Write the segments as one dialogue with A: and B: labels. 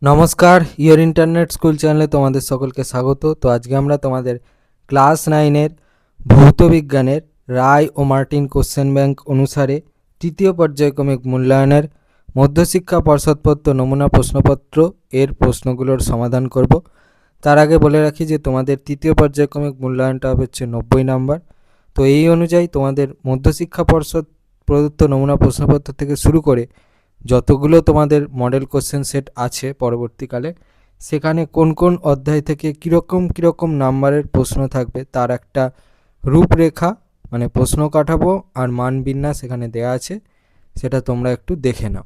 A: নমস্কার, your internet school চ্যানেলে তোমাদের সকলকে স্বাগত। তো আজকে আমরা তোমাদের ক্লাস 9-এর ভৌত বিজ্ঞানের রায় ও মার্টিন কোশ্চেন ব্যাংক অনুসারে তৃতীয় পর্যায়ক্রমিক মূল্যায়নের মধ্যশিক্ষা পর্ষদপত্র নমুনা প্রশ্নপত্র এর প্রশ্নগুলোর সমাধান করব। তার আগে বলে রাখি যে তোমাদের তৃতীয় পর্যায়ক্রমিক মূল্যায়নটা হচ্ছে 90 নাম্বার। তো এই অনুযায়ী তোমাদের মধ্যশিক্ষা পর্ষদ প্রদত্ত নমুনা প্রশ্নপত্র থেকে শুরু করে যতগুলো তোমাদের মডেল কোশ্চেন সেট আছে পরবর্তীকালে, সেখানে কোন কোন অধ্যায় থেকে কীরকম নাম্বারের প্রশ্ন থাকবে তার একটা রূপরেখা মানে প্রশ্ন কাঠামো আর মান বিন্যাস এখানে দেয়া আছে, সেটা তোমরা একটু দেখে নাও।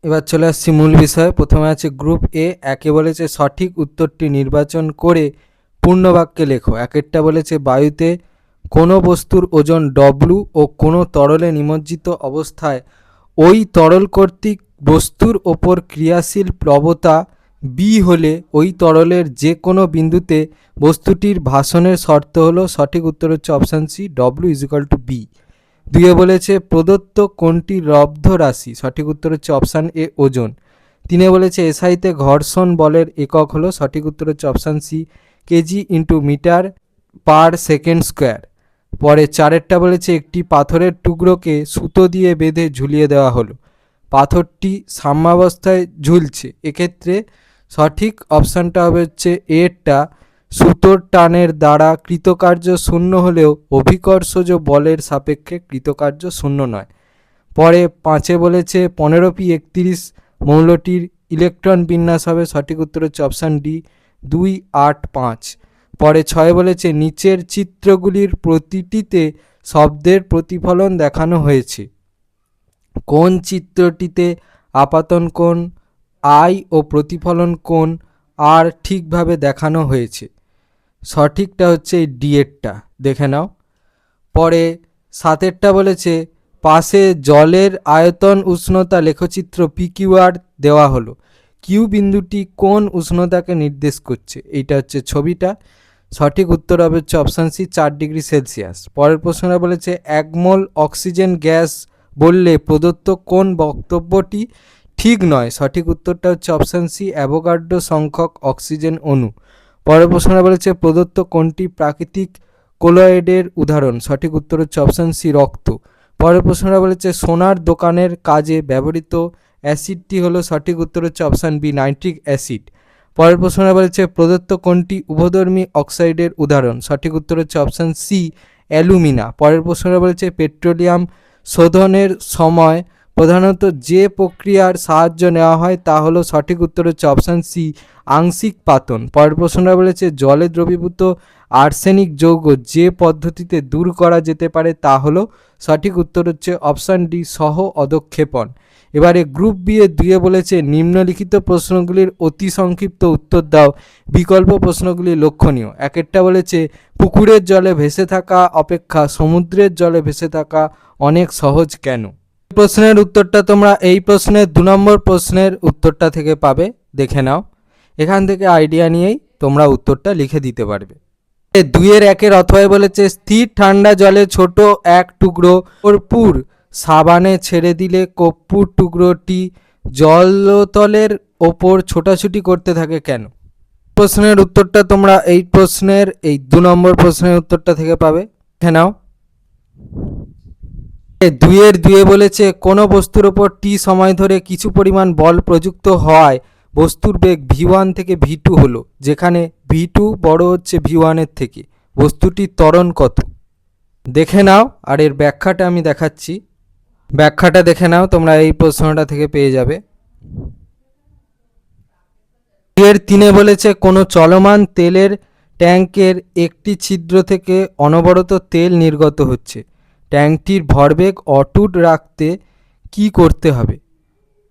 A: এবার চলে আসছি মূল বিষয়ে। প্রথমে আছে গ্রুপ এ। একে বলেছে সঠিক উত্তরটি নির্বাচন করে পূর্ণ বাক্যে লেখো। একেরটা বলেছে বায়ুতে কোনো বস্তুর ওজন ডব্লু ও কোনো তরলে নিমজ্জিত অবস্থায় ওই তরল কর্তৃক বস্তুর ওপর ক্রিয়াশীল প্রবণতা বি হলে ওই তরলের যে কোনো বিন্দুতে বস্তুটির ভাসনের শর্ত হলো। সঠিক উত্তর হচ্ছে option C, W is equal to B. দুইয়ে বলেছে প্রদত্ত কোনটি লব্ধ রাশি। সঠিক উত্তর হচ্ছে অপশান এ, ওজন। তিনে বলেছে এসআইতে ঘর্ষণ বলের একক হলো। সঠিক উত্তর হচ্ছে option C, KG into metre per second square. পরে চারেরটা বলেছে একটি পাথরের টুকরোকে সুতো দিয়ে বেঁধে ঝুলিয়ে দেওয়া হলো, পাথরটি সাম্যাবস্থায় ঝুলছে। এক্ষেত্রে সঠিক অপশানটা হবে হচ্ছে এরটা, সুতোর টানের দ্বারা কৃতকার্য শূন্য হলেও অভিকর্ষজ বলের সাপেক্ষে কৃতকার্য শূন্য নয়। পরে পাঁচে বলেছে 15p31 মৌলটির ইলেকট্রন বিন্যাস হবে। সঠিক উত্তর হচ্ছে অপশান ডি, 2, 8, 5। পরে 6 বলেছে নিচের চিত্রগুলির প্রতিটিতে শব্দের প্রতিফলন দেখানো হয়েছে। কোন চিত্রটিতে আপাতন কোণ আই ও প্রতিফলন কোণ আর ঠিকভাবে দেখানো হয়েছে। সঠিকটা হচ্ছে এই ডি এরটা, দেখে নাও। পরে 7এরটা বলেছে পাশে জলের আয়তন উষ্ণতা লেখচিত্র পিকিউআর দেওয়া হলো, কিউ বিন্দুটি কোন উষ্ণতাকে নির্দেশ করছে। এইটা হচ্ছে ছবিটা। সঠিক উত্তর হবে হচ্ছে অপশান সি, 4 ডিগ্রি সেলসিয়াস। পরের প্রশ্নটা বলেছে 1 মোল অক্সিজেন গ্যাস বললে প্রদত্ত কোন বক্তব্যটি ঠিক নয়। সঠিক উত্তরটা হচ্ছে অপশান সি, অ্যাভোগাড্রো সংখ্যক অক্সিজেন অণু। পরের প্রশ্নটা বলেছে প্রদত্ত কোনটি প্রাকৃতিক কোলয়েডের উদাহরণ। সঠিক উত্তর হচ্ছে অপশান সি, রক্ত। পরের প্রশ্নটা বলেছে সোনার দোকানের কাজে ব্যবহৃত অ্যাসিডটি হলো। সঠিক উত্তর হচ্ছে অপশান বি, নাইট্রিক অ্যাসিড। পরের প্রশ্নটা বলেছে প্রদত্ত কোনটি উভধর্মী অক্সাইডের উদাহরণ। সঠিক উত্তর হচ্ছে অপশান সি, অ্যালুমিনা। পরের প্রশ্নটা বলেছে পেট্রোলিয়াম শোধনের সময় প্রধানত যে প্রক্রিয়ার সাহায্য নেওয়া হয় তা হলো। সঠিক উত্তর হচ্ছে অপশান সি, আংশিক পাতন। পরের প্রশ্নটা বলেছে জলে দ্রবীভূত আর্সেনিক যৌগ যে পদ্ধতিতে দূর করা যেতে পারে তা হলো। সঠিক উত্তর হচ্ছে অপশান ডি, সহ অধক্ষেপণ। এবারে গ্রুপ বি এর 2 বলেছে নিম্নলিখিত প্রশ্নগুলির অতি সংক্ষিপ্ত উত্তর দাও, বিকল্প প্রশ্নগুলি লক্ষণীয়। একেরটা বলেছে পুকুরের জলে ভেসে থাকা অপেক্ষা সমুদ্রের জলে ভেসে থাকা অনেক সহজ কেন। প্রশ্নের উত্তরটা তোমরা এই প্রশ্নের 2 নম্বর প্রশ্নের উত্তরটা থেকে পাবে, দেখে নাও। এখান থেকে আইডিয়া নিয়েই তোমরা উত্তরটা লিখে দিতে পারবে। 2-1 অথবা বলেছে স্থির ঠান্ডা জলে ছোট এক টুকরো কর্পূর সাবানে ছেড়ে দিলে কর্পূর টুকরোটি জলতলের ওপর ছোটাছুটি করতে থাকে কেন। প্রশ্নের উত্তরটা তোমরা এই প্রশ্নের এই 2 নম্বর প্রশ্নের উত্তরটা থেকে পাবে, দেখে নাও। 2-2 বলেছে কোনো বস্তুর ওপর টি সময় ধরে কিছু পরিমাণ বল প্রযুক্ত হওয়ায় বস্তুর বেগ v1 থেকে v2 হলো, যেখানে v2 বড় হচ্ছে v1 এর থেকে। বস্তুটির ত্বরণ কত। দেখে নাও, আর এর ব্যাখ্যাটা আমি দেখাচ্ছি। ব্যাখ্যাটা দেখে নাও, তোমরা এই প্রশ্নটা থেকে পেয়ে যাবে। এর 3 বলেছে কোনো চলমান তেলের ট্যাঙ্কের একটি ছিদ্র থেকে অনবরত তেল নির্গত হচ্ছে, ট্যাঙ্কটির ভরবেগ অটুট রাখতে কি করতে হবে।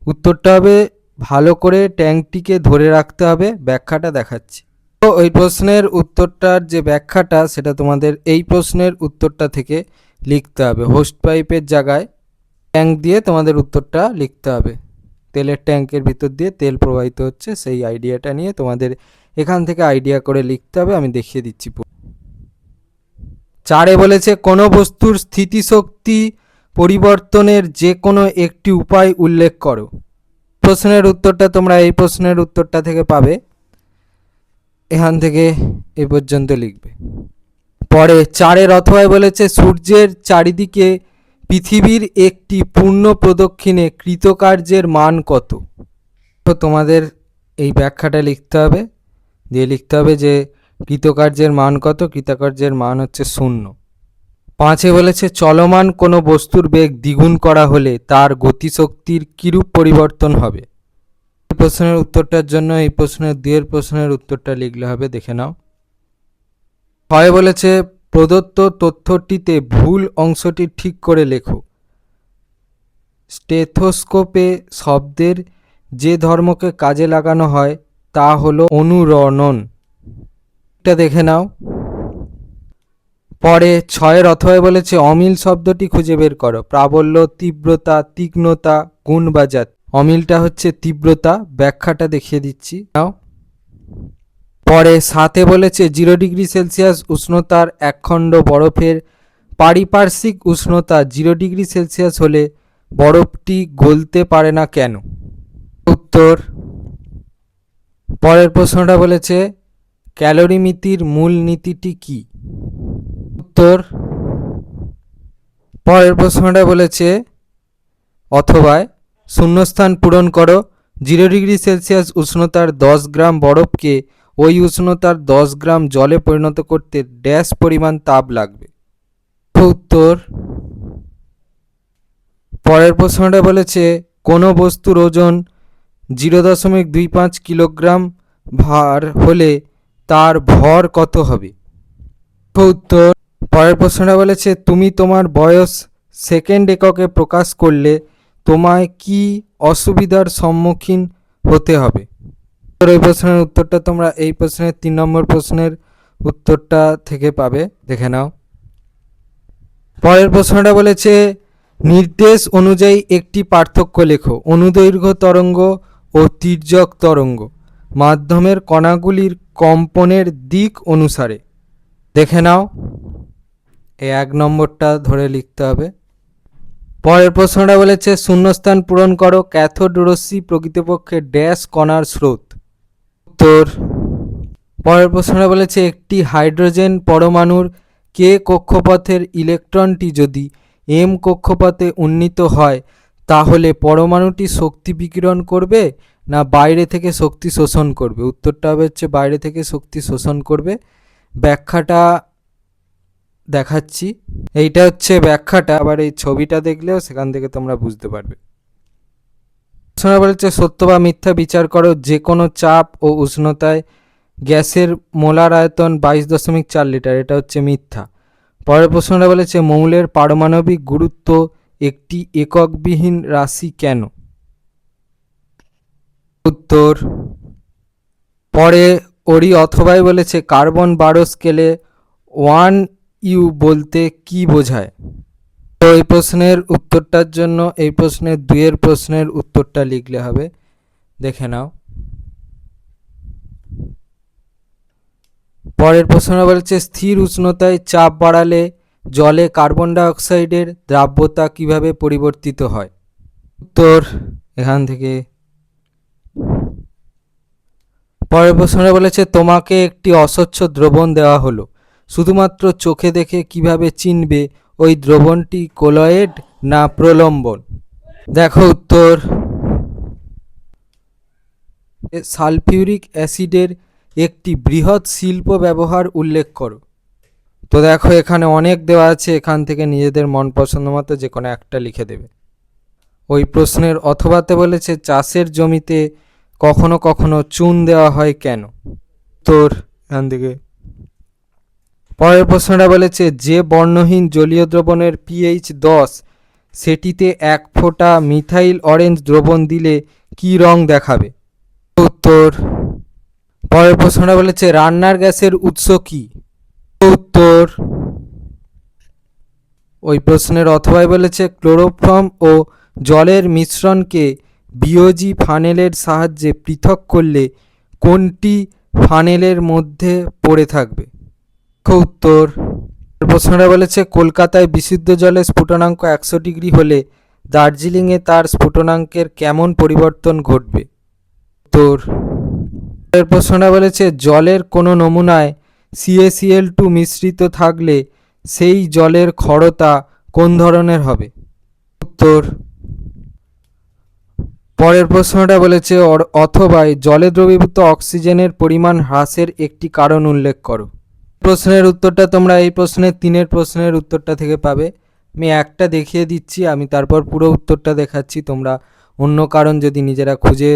A: উত্তরটা হবে ভালো করে ট্যাঙ্কটিকে ধরে রাখতে হবে। ব্যাখ্যাটা দেখাচ্ছি। তো ওই প্রশ্নের উত্তরটার যে ব্যাখ্যাটা সেটা তোমাদের এই প্রশ্নের উত্তরটা থেকে লিখতে হবে। হোস্ট পাইপের জায়গায় ট্যাঙ্ক দিয়ে তোমাদের উত্তরটা লিখতে হবে। তেলের ট্যাঙ্কের ভিতর দিয়ে তেল প্রবাহিত হচ্ছে, সেই আইডিয়াটা নিয়ে তোমাদের এখান থেকে আইডিয়া করে লিখতে হবে। আমি দেখিয়ে দিচ্ছি। 4 বলেছে কোনো বস্তুর স্থিতিশক্তি পরিবর্তনের যে কোনো একটি উপায় উল্লেখ করো। প্রশ্নের উত্তরটা তোমরা এই প্রশ্নের উত্তরটা থেকে পাবে, এখান থেকে এ পর্যন্ত লিখবে। পরে 4 অথবায় বলেছে সূর্যের চারিদিকে পৃথিবীর একটি পূর্ণ প্রদক্ষিণে কৃতকার্যের মান কত। তো তোমাদের এই ব্যাখ্যাটা লিখতে হবে, দিয়ে লিখতে হবে যে কৃতকার্যের মান কত। কৃতকার্যের মান হচ্ছে 0। 5 বলেছে চলমান কোনো বস্তুর বেগ দ্বিগুণ করা হলে তার গতিশক্তির কিরূপ পরিবর্তন হবে। এই প্রশ্নের উত্তরটার জন্য এই প্রশ্নের 2 প্রশ্নের উত্তরটা লিখলে হবে, দেখে নাও। 6 বলেছে প্রদত্ত তথ্যটিতে ভুল অংশটি ঠিক করে লেখো। স্টেথোস্কোপে শব্দের যে ধর্মকে কাজে লাগানো হয় তা হলো অনুরণন। এটা দেখে নাও। পরে 6 অথবা বলেছে অমিল শব্দটি খুঁজে বের করো। প্রাবল্য, তীব্রতা, তীক্ষ্ণতা, গুণ বা জাত। অমিলটা হচ্ছে তীব্রতা, ব্যাখ্যাটা দেখিয়ে দিচ্ছি নাও। পরে 7 বলেছে 0 ডিগ্রি সেলসিয়াস উষ্ণতার একখণ্ড বরফের পারিপার্শ্বিক উষ্ণতা 0 ডিগ্রি সেলসিয়াস হলে বরফটি গলতে পারে না কেন। উত্তর, পরের প্রশ্নটা বলেছে ক্যালোরিমিতির মূল নীতিটি কি। উত্তর, পরের প্রশ্নটা বলেছে অথবা শূন্যস্থান পূরণ করো। 0 ডিগ্রি সেলসিয়াস উষ্ণতার 10 গ্রাম বরফকে ওই উষ্ণতার 10 গ্রাম জলে পরিণত করতে ড্যাশ পরিমাণ তাপ লাগবে। উত্তর, পরের প্রশ্নটা বলেছে কোনো বস্তুর ওজন 0.25 কিলোগ্রাম ভার হলে তার ভর কত হবে। উত্তর, পরের প্রশ্নটা বলেছে তুমি তোমার বয়স সেকেন্ড এককে প্রকাশ করলে তোমায় কি অসুবিধার সম্মুখীন হতে হবে। এই প্রশ্নের উত্তরটা তোমরা এই প্রশ্নের 3 নম্বর প্রশ্নের উত্তরটা থেকে পাবে, দেখে নাও। পরের প্রশ্নটা বলেছে নির্দেশ অনুযায়ী একটি পার্থক্য লেখো। অনুদৈর্ঘ্য তরঙ্গ ও তির্যক তরঙ্গ মাধ্যমের কণাগুলির কম্পনের দিক অনুসারে। দেখে নাও, এই 1 নম্বরটা ধরে লিখতে হবে। পরের প্রশ্নটা বলেছে শূন্যস্থান পূরণ করো। ক্যাথোড রশ্মি প্রকৃতপক্ষে ড্যাশ কণার স্রোত। উত্তর, পরের প্রশ্নটা বলেছে একটি হাইড্রোজেন পরমাণুর কে কক্ষপথের ইলেকট্রনটি যদি এম কক্ষপথে উন্নীত হয় তাহলে পরমাণুটি শক্তি বিকিরণ করবে না বাইরে থেকে শক্তি শোষণ করবে। উত্তরটা হবে হচ্ছে বাইরে থেকে শক্তি শোষণ করবে। ব্যাখ্যাটা দেখাচ্ছি, এইটা হচ্ছে ব্যাখ্যাটা, আবার এই ছবিটা দেখলেও সেখান থেকে তোমরা বুঝতে পারবে। প্রশ্ন বলেছে সত্য বা মিথ্যা বিচার করো। যে কোনো চাপ ও উষ্ণতায় গ্যাসের মোলার আয়তন 22.4 লিটার, এটা হচ্ছে মিথ্যা। পরের প্রশ্নটা বলেছে মৌলের পারমাণবিক গুরুত্ব একটি এককবিহীন রাশি কেন। উত্তর, পরে ওরি অথবাই বলেছে কার্বন 12 স্কেলে 1U বলতে কি বোঝায়। তো এই প্রশ্নের উত্তরটার জন্য এই প্রশ্নের 2 প্রশ্নের উত্তরটা লিখলে হবে, দেখে নাও। পরের প্রশ্নটা বলেছে স্থির উষ্ণতায় চাপ বাড়ালে জলে কার্বন ডাইঅক্সাইডের দ্রাব্যতা কিভাবে পরিবর্তিত হয়। উত্তর, এখান থেকে। পরের প্রশ্নটা বলেছে তোমাকে একটি অস্বচ্ছ দ্রবণ দেওয়া হলো, শুধুমাত্র চোখে দেখে কিভাবে চিনবে ওই দ্রবণটি কোলয়েড না প্রলম্বন। দেখো উত্তর, সালফিউরিক অ্যাসিডের একটি বৃহৎ শিল্প ব্যবহার উল্লেখ করো। তো দেখো এখানে অনেক দেওয়া আছে, এখান থেকে নিজেদের মন পছন্দ মতো যে কোনো একটা লিখে দেবে। ওই প্রশ্নের অথবাতে বলেছে চাষের জমিতে কখনো কখনো চুন দেওয়া হয় কেন। তোর এখান থেকে। পরের প্রশ্নটা বলেছে যে বর্ণহীন জলীয় দ্রবণের pH 10 সেটিতে 1 ফোঁটা মিথাইল অরেঞ্জ দ্রবণ দিলে কি রং দেখাবে। উত্তর, পরের প্রশ্নটা বলেছে রান্নার গ্যাসের উৎস কি। উত্তর, ওই প্রশ্নের অথবাই বলেছে ক্লোরোফর্ম ও জলের মিশ্রণকে বিওজি ফানেলের সাহায্যে পৃথক করলে কোনটি ফানেলের মধ্যে পড়ে থাকবে। উত্তর, প্রশ্নটা বলেছে কলকাতায় বিশুদ্ধ জলের স্ফুটনাঙ্ক 100 ডিগ্রি হলে দার্জিলিংয়ে তার স্ফুটনাঙ্কের কেমন পরিবর্তন ঘটবে? উত্তর। এর প্রশ্নটা বলেছে জলের কোনো নমুনায় CaCl2 মিশ্রিত থাকলে সেই জলের ক্ষরতা কোন ধরনের হবে? উত্তর। পরের প্রশ্নটা বলেছে অথবা জলে দ্রবীভূত অক্সিজেনের পরিমাণ হ্রাসের একটি কারণ উল্লেখ করো। প্রশ্নের উত্তরটা তোমরা এই প্রশ্নের 3 প্রশ্নের উত্তরটা থেকে পাবে। আমি একটা দেখিয়ে দিচ্ছি, আমি তারপর পুরো উত্তরটা দেখাচ্ছি। তোমরা অন্য কারণ যদি নিজেরা খুঁজে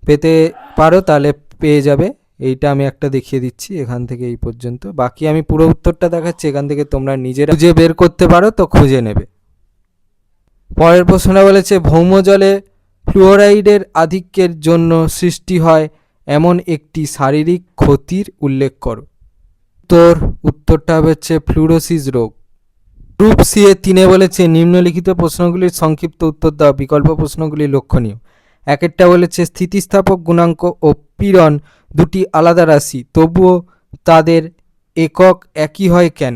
A: পেতে পারো তাহলে পেয়ে যাবে। এইটা আমি একটা দেখিয়ে দিচ্ছি এখান থেকে এই পর্যন্ত, বাকি আমি পুরো উত্তরটা দেখাচ্ছি, এখান থেকে তোমরা নিজেরা খুঁজে বের করতে পারো তো খুঁজে নেবে। পরের প্রশ্নটা বলেছে ভৌম জলে ফ্লুওরাইডের আধিক্যের জন্য সৃষ্টি হয় এমন একটি শারীরিক ক্ষতির উল্লেখ করো। উত্তরটা হচ্ছে ফ্লুরোসিস রোগ। গ্রুপ সি এ 3 বলেছে নিম্নলিখিত প্রশ্নগুলির সংক্ষিপ্ত উত্তর দাও, বিকল্প প্রশ্নগুলি লক্ষণীয়। একটা বলেছে স্থিতিস্থাপক গুণাঙ্ক ও পীড়ন দুটি আলাদা রাশি, তবুও তাদের একক একই হয় কেন?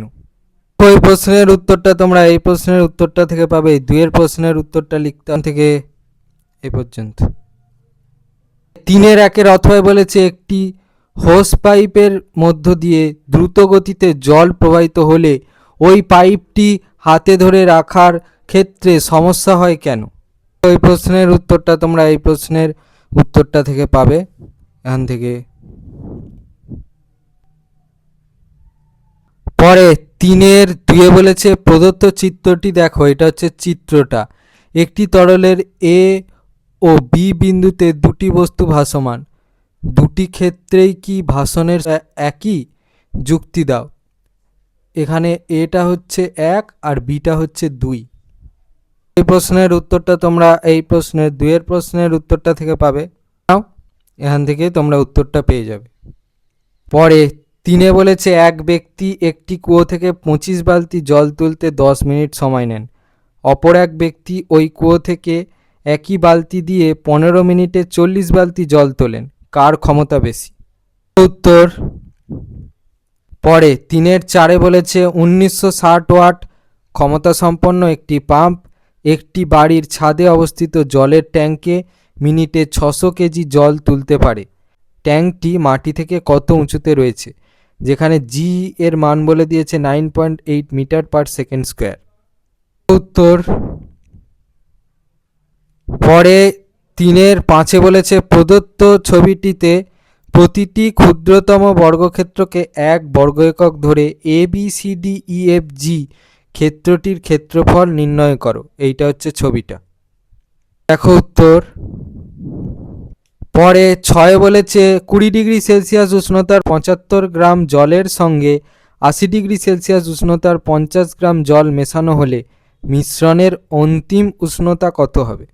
A: ওই প্রশ্নের উত্তরটা তোমরা এই প্রশ্নের উত্তরটা থেকে পাবে। 2 প্রশ্নের উত্তরটা লিখতে থেকে এই পর্যন্ত। 3 অথবা বলেছে একটি হোস পাইপের মধ্য দিয়ে দ্রুত গতিতে জল প্রবাহিত হলে ওই পাইপটি হাতে ধরে রাখার ক্ষেত্রে সমস্যা হয় কেন? ওই প্রশ্নের উত্তরটা তোমরা এই প্রশ্নের উত্তরটা থেকে পাবে এখান থেকে। পরে 3 বলেছে প্রদত্ত চিত্রটি দেখো, এটা হচ্ছে চিত্রটা। একটি তরলের এ ও বি বিন্দুতে দুটি বস্তু ভাসমান, দুটি ক্ষেত্রেই কি ভাসনের একই? যুক্তি দাও। এখানে এটা হচ্ছে 1 আর বিটা হচ্ছে 2। এই প্রশ্নের উত্তরটা তোমরা এই প্রশ্নের 2 প্রশ্নের উত্তরটা থেকে পাবে। এখান থেকে তোমরা উত্তরটা পেয়ে যাবে। পরে 3 বলেছে এক ব্যক্তি একটি কুয়ো থেকে 25 বালতি জল তুলতে 10 মিনিট সময় নেন, অপর এক ব্যক্তি ওই কুয়ো থেকে একই বালতি দিয়ে 15 মিনিটে 40 বালতি জল তোলেন, কার ক্ষমতা বেশি? উত্তর। পরে 3 বলেছে 1960 ওয়াট ক্ষমতা সম্পন্ন একটি পাম্প একটি বাড়ির ছাদে অবস্থিত জলের ট্যাঙ্কে মিনিটে 600 কেজি জল তুলতে পারে। ট্যাঙ্কটি মাটি থেকে কত উঁচুতে রয়েছে? যেখানে জি এর মান বলে দিয়েছে 9.8 মিটার পার সেকেন্ড স্কোয়ার। উত্তর। পরে 3 বলেছে প্রদত্ত ছবিটিতে প্রতিটি ক্ষুদ্রতম বর্গক্ষেত্রকে 1 বর্গ একক ধরে ABCDEFG ক্ষেত্রটির ক্ষেত্রফল নির্ণয় করো। এইটা হচ্ছে ছবিটা, দেখো উত্তর। পরে 6 বলেছে 20 ডিগ্রি সেলসিয়াস উষ্ণতার 75 গ্রাম জলের সঙ্গে 80 ডিগ্রি সেলসিয়াস উষ্ণতার 50 গ্রাম জল মেশানো হলে মিশ্রণের অন্তিম উষ্ণতা কত হবে?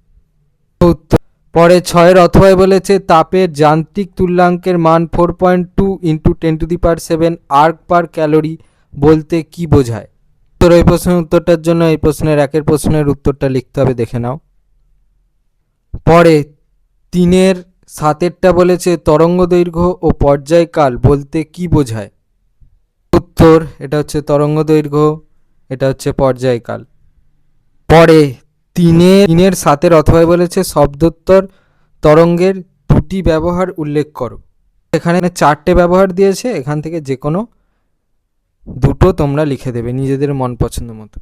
A: উত্তর। পরে 6 অথবা বলেছে তাপের যান্ত্রিক তুল্যাঙ্কের মান 4.2 × 10⁷ আর্ক পার ক্যালোরি বলতে কি বোঝায়? উত্তর। এই প্রশ্নের উত্তরটার জন্য এই প্রশ্নের 1 প্রশ্নের উত্তরটা লিখতে হবে, দেখে নাও। পরে 3 বলেছে তরঙ্গ দৈর্ঘ্য ও পর্যায়কাল বলতে কি বোঝায়? উত্তর। এটা হচ্ছে তরঙ্গ দৈর্ঘ্য, এটা হচ্ছে পর্যায়কাল। পরে 3 অথবা বলেছে শব্দোত্তর তরঙ্গের দুটি ব্যবহার উল্লেখ করো। এখানে 4টে ব্যবহার দিয়েছে, এখান থেকে যে কোনো দুটো তোমরা লিখে দেবে নিজেদের মন পছন্দ মতো।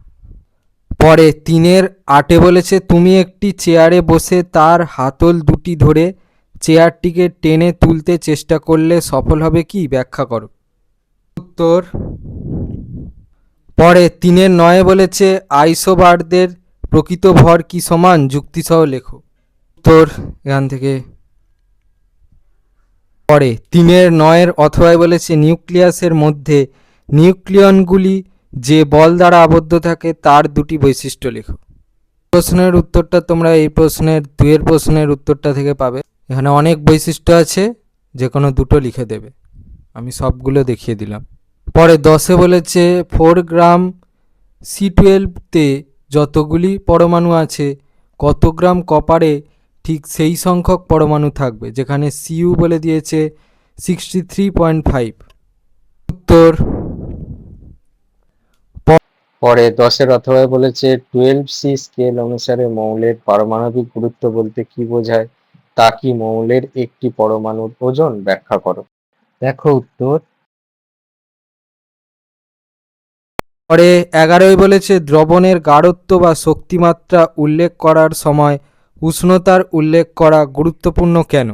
A: পরে 3 বলেছে তুমি একটি চেয়ারে বসে তার হাতল দুটি ধরে চেয়ারটিকে টেনে তুলতে চেষ্টা করলে সফল হবে কি? ব্যাখ্যা করো। উত্তর। পরে 3 বলেছে আইসোবারদের প্রকৃত ভর কি সমান? যুক্তিসহ লেখো। উত্তর এখান থেকে। পরে 3 অথবা বলেছে নিউক্লিয়াসের মধ্যে নিউক্লিয়নগুলি যে বল দ্বারা আবদ্ধ থাকে তার দুটি বৈশিষ্ট্য লেখো। প্রশ্নের উত্তরটা তোমরা এই প্রশ্নের 2 প্রশ্নের উত্তরটা থেকে পাবে। এখানে অনেক বৈশিষ্ট্য আছে, যে কোনো দুটো লিখে দেবে, আমি সবগুলো দেখিয়ে দিলাম। পরে 10 বলেছে 4 গ্রাম C12তে যতগুলি পরমাণু আছে কত গ্রাম কপারে ঠিক সেই সংখ্যক পরমাণু থাকবে? যেখানে Cu বলে দিয়েছে 63.5। উত্তর।
B: পরে 10-এর অথবায় বলেছে 12C স্কেল অনুসারে মৌলের পারমাণবিক গুরুত্ব বলতে কি বোঝায়, তা কি মৌলের একটি পরমাণুর ওজন ব্যাখ্যা করো। দেখো উত্তর।
A: পরে 11 বলেছে দ্রবণের গাঢ়ত্ব বা শক্তিমাত্রা উল্লেখ করার সময় উষ্ণতার উল্লেখ করা গুরুত্বপূর্ণ কেন।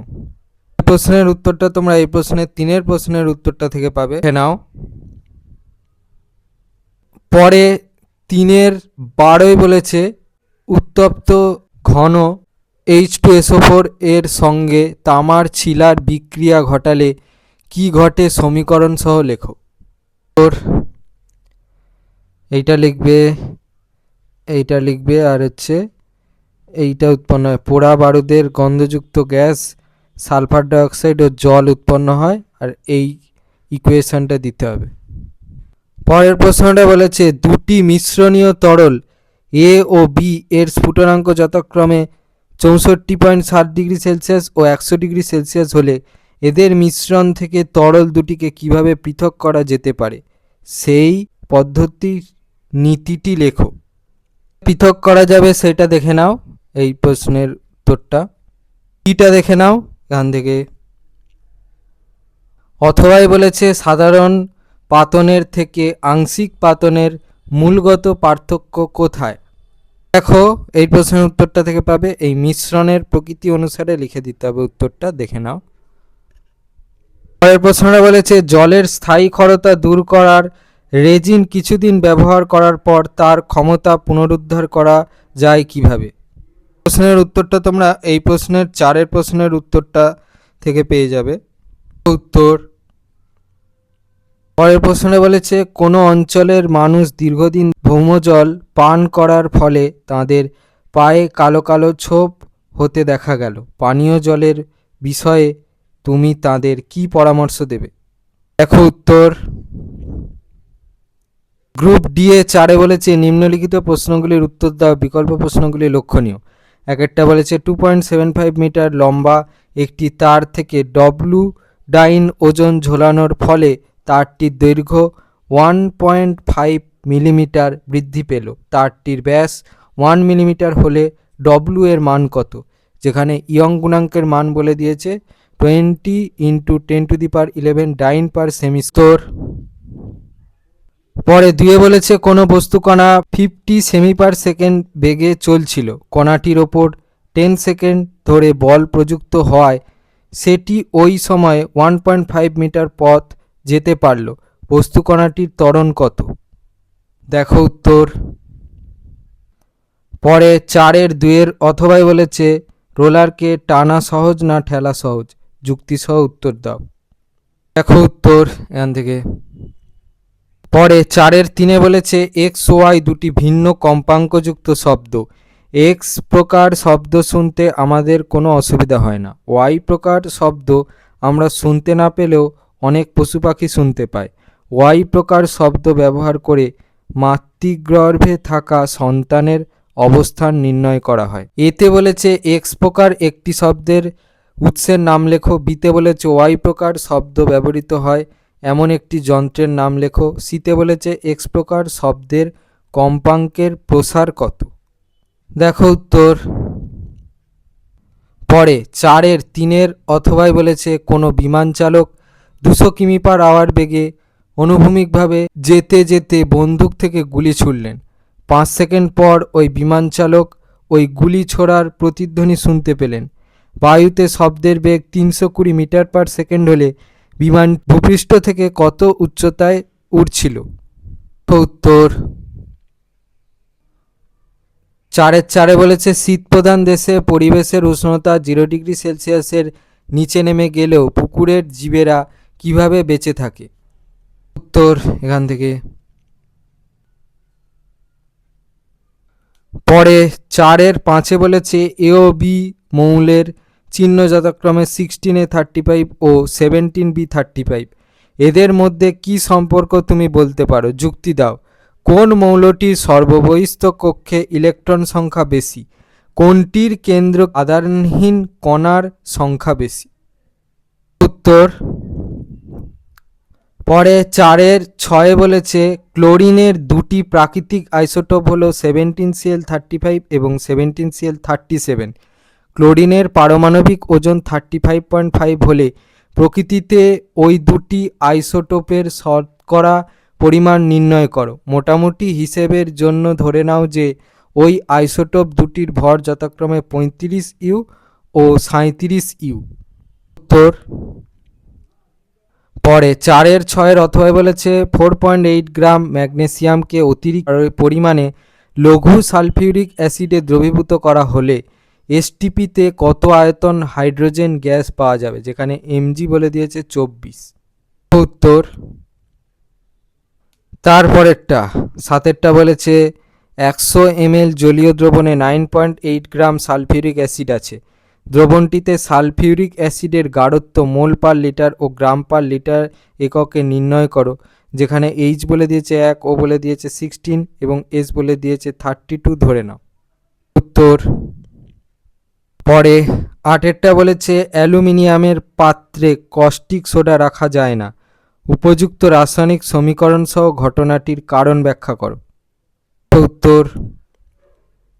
A: এই প্রশ্নের উত্তরটা তোমরা এই প্রশ্নের 3 প্রশ্নের উত্তরটা থেকে পাবে, দেখে নাও। পরে 3-12 বলেছে উত্তপ্ত ঘন H2SO4 এর সঙ্গে তামার ছিলার বিক্রিয়া ঘটালে কি ঘটে সমীকরণ সহ লেখো। তোর এইটা লিখবে, এইটা লিখবে, আর হচ্ছে এইটা উৎপন্ন হয় পোড়া বারুদের গন্ধযুক্ত গ্যাস সালফার ডাইঅক্সাইড ও জল উৎপন্ন হয়, আর এই ইকুয়েশনটা দিতে হবে। পরের প্রশ্নটা বলেছে দুটি মিশ্রণীয় তরল এ ও বি এর স্ফুটনাঙ্ক যথাক্রমে 64.7 ডিগ্রি সেলসিয়াস ও 100 ডিগ্রি সেলসিয়াস হলে এদের মিশ্রণ থেকে তরল দুটিকে কিভাবে পৃথক করা যেতে পারে সেই পদ্ধতির নীতিটি লেখো। পৃথক করা যাবে সেটা দেখে নাও, এই প্রশ্নের উত্তরটা কিটা দেখে নাও এখান থেকে। অথবাই বলেছে সাধারণ পাতনের থেকে আংশিক পাতনের মূলগত পার্থক্য কোথায়। দেখো এই প্রশ্নের উত্তরটা থেকে পাবে, এই মিশ্রণের প্রকৃতি অনুসারে লিখে দিতে হবে উত্তরটা, দেখে নাও। পরের প্রশ্নটা বলেছে জলের স্থায়ী ক্ষারতা দূর করার রেজিন কিছুদিন ব্যবহার করার পর তার ক্ষমতা পুনরুদ্ধার করা যায় কিভাবে। প্রশ্নের উত্তরটা তোমরা এই প্রশ্নের 4 প্রশ্নের উত্তরটা থেকে পেয়ে যাবে উত্তর। পরের প্রশ্নে বলেছে কোনো অঞ্চলের মানুষ দীর্ঘদিন ভৌমজল পান করার ফলে তাদের পায়ে কালো কালো ছোপ হতে দেখা গেল, পানীয় জলের বিষয়ে তুমি তাদের কি পরামর্শ দেবে। দেখো উত্তর। গ্রুপ ডি এ 4 বলেছে নিম্নলিখিত প্রশ্নগুলির উত্তর দাও, বিকল্প প্রশ্নগুলি লক্ষণীয়। একটা বলেছে 2.75 মিটার লম্বা একটি তার থেকে ডব্লু ডাইন ওজন ঝোলানোর ফলে তারটির দৈর্ঘ্য 1.5 মিলিমিটার বৃদ্ধি পেল, তারটির ব্যাস 1 মিলিমিটার হলে ডব্লু এর মান কত। যেখানে ইয়ং গুণাঙ্কের মান বলে দিয়েছে 20 × 10⁻11 ডাইন পার সেমিস্টোর। পরে 2 বলেছে কোনো বস্তুকণা 50 সেমি পার সেকেন্ড বেগে চলছিল, কণাটির ওপর 10 সেকেন্ড ধরে বল প্রযুক্ত হওয়ায় সেটি ওই সময় 1.5 মিটার পথ যেতে পারল, বস্তুকণাটির ত্বরণ কত। দেখো উত্তর। পরে 4-2 অথবাই বলেছে রোলারকে টানা সহজ না ঠেলা সহজ, যুক্তিসহ উত্তর দাও। দেখো উত্তর এখান থেকে। পরে 4-3 বলেছে এক্স ও ওয়াই দুটি ভিন্ন কম্পাঙ্কযুক্ত শব্দ, এক্স প্রকার শব্দ শুনতে আমাদের কোনো অসুবিধা হয় না, ওয়াই প্রকার শব্দ আমরা শুনতে না পেলেও অনেক পশু পাখি শুনতে পায়, ওয়াই প্রকার শব্দ ব্যবহার করে মাতৃগর্ভে থাকা সন্তানের অবস্থান নির্ণয় করা হয়। এতে বলেছে এক্স প্রকার একটি শব্দের উৎসের নাম লেখো, বিতে বলেছে ওয়াই প্রকার শব্দ ব্যবহৃত হয় এমন একটি যন্ত্রের নাম লেখো, সিতে বলেছে এক্স প্রকার শব্দের কম্পাঙ্কের প্রসার কত। দেখো উত্তর। পরে 4-3 অথবাই বলেছে কোনো বিমান চালক 200 কিমি/আওয়ার বেগে অনুভূমিকভাবে যেতে যেতে বন্দুক থেকে গুলি ছুড়লেন, 5 সেকেন্ড পর ওই বিমান চালক ওই গুলি ছোড়ার প্রতিধ্বনি শুনতে পেলেন। বায়ুতে শব্দের বেগ 320 মিটার/সেকেন্ড হলে বিমান ভূপৃষ্ঠ থেকে কত উচ্চতায় উড়ছিল। উত্তর। 4-4 বলেছে শীত প্রধান দেশে পরিবেশের উষ্ণতা 0 ডিগ্রি সেলসিয়াসের নিচে নেমে গেলেও পুকুরের জীবেরা কিভাবে বেঁচে থাকে। উত্তর এখান থেকে। পরে 4-5 বলেছে এ ও বি মৌলের চিহ্ন যথাক্রমে 16A35 ও 17B35, এদের মধ্যে কি সম্পর্ক তুমি বলতে পারো, যুক্তি দাও। কোন মৌলটির সর্ববহিস্থ কক্ষে ইলেকট্রন সংখ্যা বেশি, কোনটির কেন্দ্র আধানহীন কণার সংখ্যা বেশি। উত্তর। পরে 4-6 বলেছে ক্লোরিনের দুটি প্রাকৃতিক আইসোটোপ হলো 17Cl35 এবং 17Cl37। ক্লোরিনের পারমাণবিক ওজন 35.5 হলে প্রকৃতিতে ওই দুটি আইসোটোপের শতকরা পরিমাণ নির্ণয় করো। মোটামুটি হিসেবের জন্য ধরে নাও যে ওই আইসোটোপ দুটির ভর যথাক্রমে 35U ও 37U। উত্তর। পরে 4-6 অথবা বলেছে 4.8 গ্রাম ম্যাগনেসিয়ামকে অতিরিক্ত পরিমাণে লঘু সালফিউরিক অ্যাসিডে দ্রবীভূত করা হলে এসটিপিতে কত আয়তন হাইড্রোজেন গ্যাস পাওয়া যাবে, যেখানে এমজি বলে দিয়েছে 24। উত্তর। তারপরেরটা 7 বলেছে 100 ml জলীয় দ্রবণে 9.8 গ্রাম সালফিউরিক অ্যাসিড আছে। দ্রবণটিতে সালফিউরিক অ্যাসিডের গাঢ়ত্ব মোল পার লিটার ও গ্রাম পার লিটার এককে নির্ণয় করো, যেখানে এইচ বলে দিয়েছে 1, ও বলে দিয়েছে 16 এবং এস বলে দিয়েছে 32 ধরে নাও। উত্তর। পরে 8 বলেছে অ্যালুমিনিয়ামের পাত্রে কস্টিক সোডা রাখা যায় না। উপযুক্ত রাসায়নিক সমীকরণ সহ ঘটনাটির কারণ ব্যাখ্যা করো। উত্তর।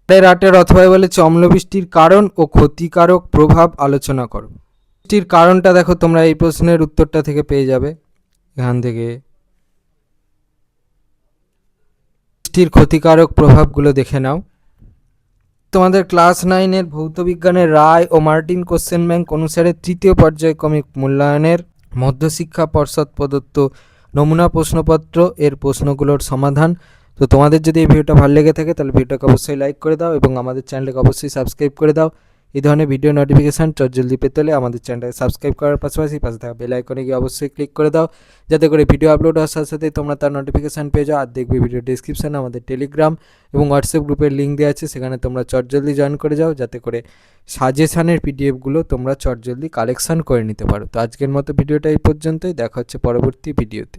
A: 8 অথবা বলেছে অম্লবৃষ্টির কারণ ও ক্ষতিকারক প্রভাব আলোচনা করো। বৃষ্টির কারণটা দেখো তোমরা এই প্রশ্নের উত্তরটা থেকে পেয়ে যাবে এখান থেকে। বৃষ্টির ক্ষতিকারক প্রভাবগুলো দেখে নাও। তোমাদের ক্লাস 9-এর ভৌতবিজ্ঞানের রায় ও মার্টিন কোশ্চেন ব্যাংক অনুসারে তৃতীয় পর্যায়ক্রমিক মূল্যায়নের মধ্যশিক্ষা পর্ষদ প্রদত্ত নমুনা প্রশ্নপত্র এর প্রশ্নগুলোর সমাধান। তো তোমাদের যদি এই ভিডিওটা ভালো লেগে থাকে তাহলে ভিডিওটাকে অবশ্যই লাইক করে দাও এবং আমাদের চ্যানেলটাকে অবশ্যই সাবস্ক্রাইব করে দাও। এই ধরনের ভিডিও নোটিফিকেশান জলদি পেতে হলে আমাদের চ্যানেলটাকে সাবস্ক্রাইব করার পাশাপাশি পাশে থাকা বেল আইকনে গিয়ে অবশ্যই ক্লিক করে দাও, যাতে করে ভিডিও আপলোড হওয়ার সাথে সাথে তোমরা তার নোটিফিকেশান পেয়ে যাও। আর দেখবে ভিডিও ডিসক্রিপশানে আমাদের টেলিগ্রাম এবং হোয়াটসঅ্যাপ গ্রুপের লিঙ্ক দেওয়া আছে, সেখানে তোমরা জলদি জয়েন করে যাও, যাতে করে সাজেশানের পিডিএফগুলো তোমরা জলদি কালেকশান করে নিতে পারো। তো আজকের মতো ভিডিওটা এই পর্যন্তই, দেখা হচ্ছে পরবর্তী ভিডিওতে।